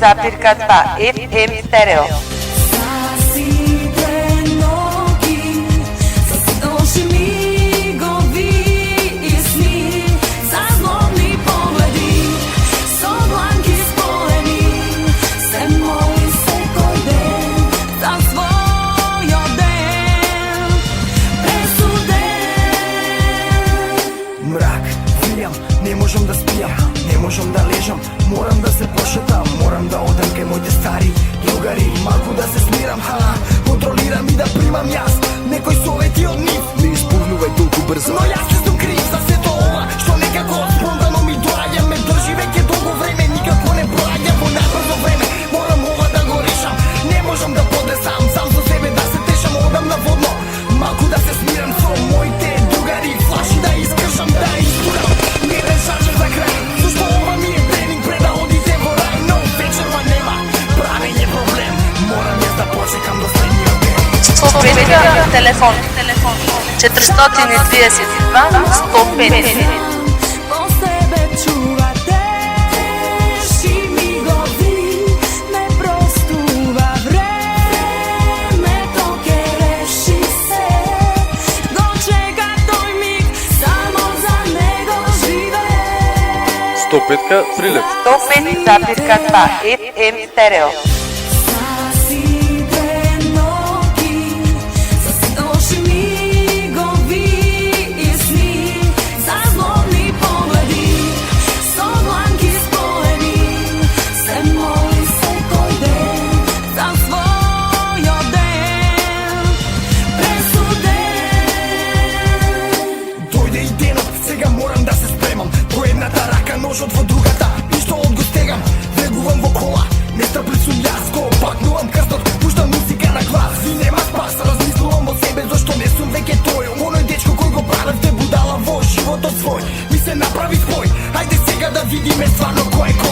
105,2 FM стерео. Не можам да спијам, не можам да лежам, морам да се пошетам, морам да одам кај моите стари другари, малку да се смирам, контролирам и да примам јас некои совети од нив. Не исполнувај толку брзо, но јас сум крив за сето ова, што некако спонтано ми доаѓа, ме држи веќе долго време, никако не проаѓа во најбрзо време. Морам ова да го решам, не можам да подесам, сам за себе да се тешам, одам на водно, малку да се смирам со моите другари, флаши да искршам, да истурам. Шаржам за крај, зашто ова ми е тренинг пред да одите во рај, но вечерва нема правење проблем, морам јас да почекам до следниот ден. 105 телефон 432 105. Петка Прилеп 105,2 FM стерео. Ножот во другата, ништо од го стегам, влегувам во кола, нестрплив сум јас, го пакнувам крстот, пуштам музика на глас, и нема спас, размислувам во себе, зашто не сум веќе тој, оној дечко кој го правевте будала во животот свој, ми се направи твој, ајде сега да видиме стварно кој е кој.